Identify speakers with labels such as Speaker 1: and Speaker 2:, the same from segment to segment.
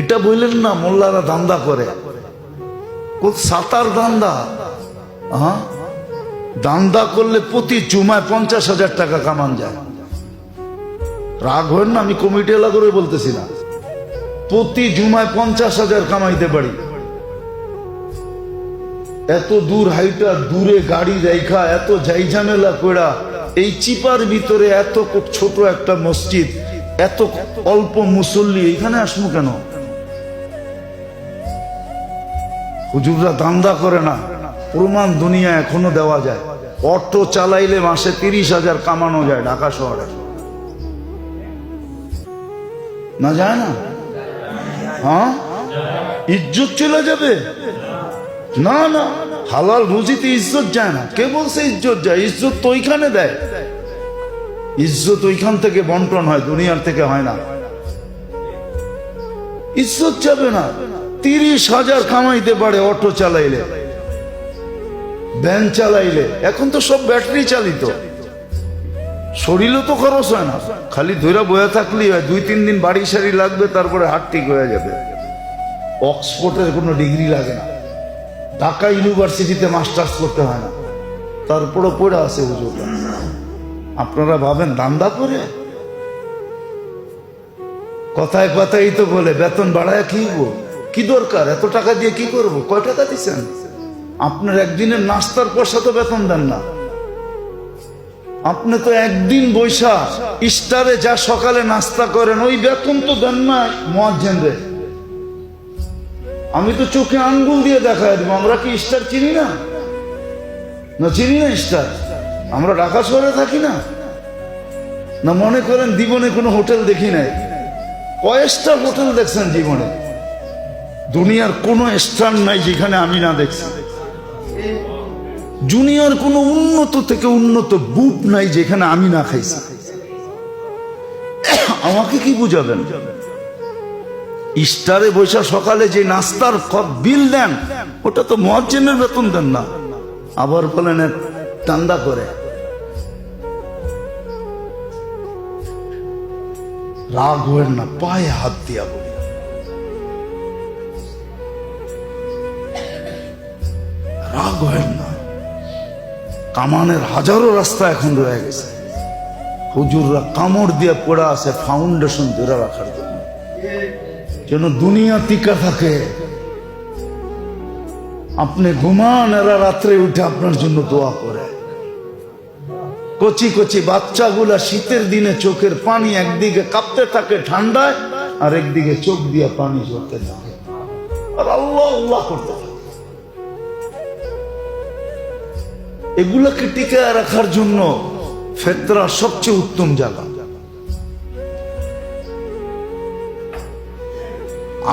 Speaker 1: এটা বললেন না মোল্লারা দান্দা করে, সাতার দান্দা। হ্যাঁ, দান্দা করলে প্রতি জুমায় 50,000 টাকা কামান যায়। রাগ হয় না, আমি কমিটি এলা করে বলতেছি না, প্রতি জুমায় 50,000 কামাইতে পারি। এত দূর হাইটা, দূরে গাড়ি রেখা, এত যাই ঝামেলা কইরা এই চিপার ভিতরে এত ছোট একটা মসজিদ, এত অল্প মুসল্লি, এখানে আসবো কেন? হুজুররা দান্দা করে না, প্রমাণ দুনিয়া এখনো দেওয়া যায়। অটো চালাইলে মাসে 30,000 কামানো যায় ঢাকা শহরে, না যায় না? হ্যাঁ, ইজ্জত চলে যাবে? না না, হালাল রুজিতে ইজ্জত যায় না। কে বলছে ইজ্জত যায়? ইজ্জত তো ওইখানে দেয়, ইজ্জত ওইখান থেকে বন্টন হয়, দুনিয়ার থেকে হয় না। ইজ্জত যাবে না। 30,000 কামাইতে পারে অটো চালাইলে, ভ্যান চালাইলে। এখন তো সব ব্যাটারি চালিত, শরীরও তো খরচ হয় না, খালি ধৈরা বয়ে থাকলেই হয়। 2-3 দিন বাড়ি সারি লাগবে, তারপরে হাট ঠিক হয়ে যাবে। অক্সফোর্ডের কোনো ডিগ্রি লাগে না, ঢাকা ইউনিভার্সিটিতে মাস্টার্স করতে হয় না, তারপরে পড়ে আছে হুজুররা। আপনারা ভাবেন দান্দা করে? কথায় কথাই তো বলে বেতন বাড়ায় কি দরকার, এত টাকা দিয়ে কি করব? কয় টাকা দিচ্ছেন? আপনার একদিনের নাস্তার পয়সা তো বেতন দেন না। আপনি তো একদিন বৈশা ইস্টারে যা সকালে নাস্তা করেন, ওই বেতন তো দেন না মুয়াজ্জিন রে। আমি তো চোখে আঙ্গুল দিয়ে দেখায় দেবো, আমরা কি ইস্টার চিনি না? না চিনি না ইস্টার? আমরা ঢাকা শহরে থাকি না? না মনে করেন জীবনে কোনো হোটেল দেখি নাই? কয়েকটা হোটেল দেখছেন জীবনে? দুনিয়ার কোনো স্থান নাই যেখানে আমি না দেখছি। দুনিয়ার কোনো উন্নত থেকে উন্নত বুক নাই যেখানে আমি না খাইছি। আমাকে কি বুঝাবেন? ইস্টারে বৈশা সকালে যে নাস্তার বিল দেন, ওটা তো মুয়াজ্জিনের বেতন দেন না। আবার বলেন দান্দা করে। রাগ হবেন না, পায়ে হাত দিয়া বলি, রাগ হবেন না। কামানের হাজারো রাস্তা এখন রয়ে গেছে, হুজুররা কামড় দিয়ে পড়া আছে ফাউন্ডেশন ধরে রাখার জন্য, যেন দুনিয়া টিকা থাকে। আপনি ঘুমান, এরা রাত্রে উঠে আপনার জন্য দোয়া করে। কচি কচি বাচ্চাগুলা শীতের দিনে চোখের পানি একদিকে কাঁপতে থাকে ঠান্ডায়, আর একদিকে চোখ দিয়ে পানি ঝরতে থাকে, আর আল্লাহ আল্লাহ করতে থাকে। এগুলাকে টিকায় রাখার জন্য ফেতরা সবচেয়ে উত্তম জায়গা।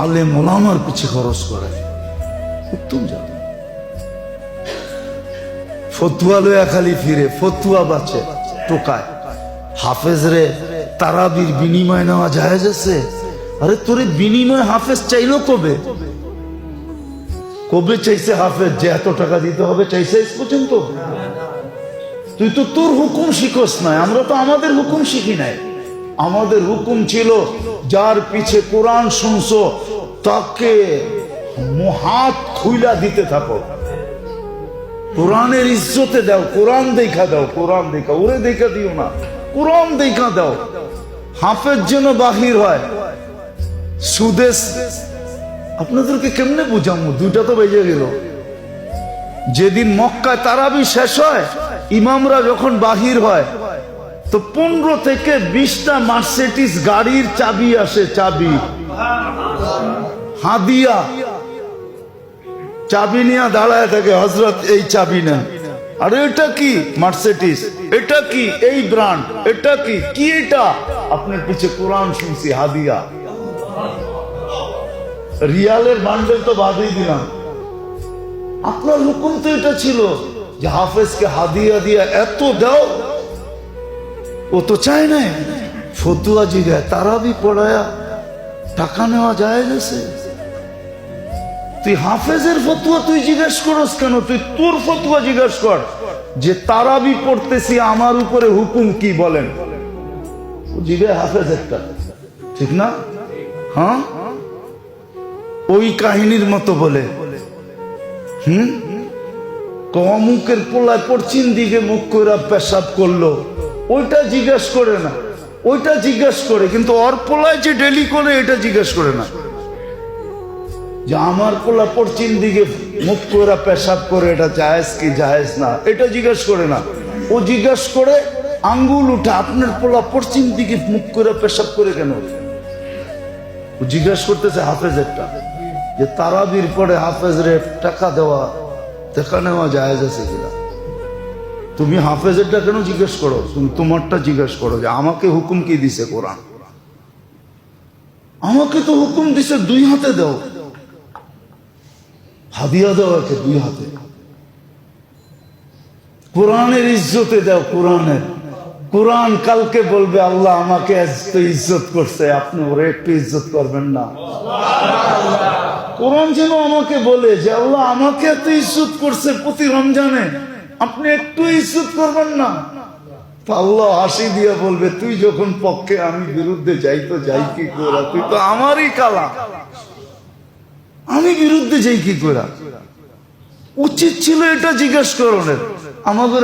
Speaker 1: আলেম ওলামার পিছে খরচ করে উত্তম জায়গা। ফতুয়া লয়া খালি ফিরে, ফতুয়া বাঁচে টোকায়। হাফেজ রে তারাবির বিনিময় নেওয়া জায়েজ আছে? আরে তোরে বিনিময় হাফেজ চাইলো কবে? কবে চাইছে হাফেজ যে এত টাকা দিতে হবে? চাইছে আজ পর্যন্ত? তুই তো তোর হুকুম শিখোস নাই, আমরা তো আমাদের হুকুম শিখি নাই। আমাদের হুকুম ছিল যার পিছে কোরআন শুনছো তাকে হাত খুইলা দিতে থাকো, কোরআনের ইজ্জতে দাও, কোরআন দেখা দাও, কোরআন দেখা, ওরে দেখা দিও না, কোরআন দেখা দাও। হাফেজ যেন বাহির হয় সুদেশ। আপনাদেরকে কেমনে বুঝাবো? 2টা তো বেজে গেল। যেদিন মক্কায় তারাবি শেষ হয়, ইমামরা যখন বাহির হয়, তো 15 থেকে 20টা মার্সিডিজ গাড়ির চাবি আসে, চাবি হাদিয়া, চাবি নিয়ে দাঁড়ায় থাকে, হযরত এই চাবি নেন। আর এটা কি? মার্সিডিজ। এটা কি? এই ব্র্যান্ড। এটা কি? কি এটা? আপনার পিছে কোরআন শুনছি, হাদিয়া। রিয়ালের বান্ডেল তো বাদই দিলাম। আপনার হুকুম তো এটা ছিল যে হাফেজকে হাদিয়া দিয়া এত দাও। ও তো চায় না। ফতুয়া জিগায় তারাবি পড়ায়া টাকা নেওয়া যায় গেছে। তুই হাফেজের ফতুয়া তুই জিজ্ঞেস করস কেন? তুই তোর ফতুয়া জিজ্ঞেস কর যে তারাবি পড়তেছি, আমার উপরে হুকুম কি বলেন। জিজ্ঞেস হাফেজ একটা, ঠিক না? হ্যাঁ, ওই কাহিনীর মতো বলে অমুকের পোলায় পশ্চিম দিকে মুখ করে পেশাব করলো, ওইটা জিজ্ঞেস করে না, ওইটা জিজ্ঞেস করে, কিন্তু ওর পোলায় যে ডেলি করে এটা জিজ্ঞেস করে না। যে আমার পোলা পশ্চিম দিকে মুখ করে পেশাব করে এটা জায়েজ কি জায়েজ না, এটা জিজ্ঞেস করে না। ও জিজ্ঞেস করে আঙ্গুল উঠে, আপনার পোলা পশ্চিম দিকে মুখ করে পেশাব করে কেন? ও জিজ্ঞেস করতেছে হাফেজেরটা, যে তারাবির পরে হাফেজরে টাকা দেওয়া দেখা নেওয়া জায়েজ আছে কিনা। তুমি হাফেজেরটা কেন জিজ্ঞেস করো? তুমি তোমারটা জিজ্ঞেস করো যে আমাকে হুকুম কি দিছে কোরআন। আমাকে তো হুকুম দিছে 2 হাতে দাও, হাদিয়া দাও একে 2 হাতে, কোরআনের ইজ্জতে দাও। কোরআন কালকে বলবে আল্লাহ আমাকে এত ইজ্জত করছে, আপনি ওরে একটু ইজ্জত করবেন না? কোরআন যেন আমাকে বলে যে আল্লাহ আমাকে এত ইজ্জত করছে প্রতি রমজানে, আপনি একটু ইজ্জত করবেন না? তো আল্লাহ হাসি দিয়ে বলবে, তুই যখন পক্ষে আমি বিরুদ্ধে যাই তো যাই কি করে, তুই তো আমারই কালা, আমি বিরুদ্ধে যাই কি করে? উচিত ছিল এটা জিজ্ঞেস করণের। আমাদের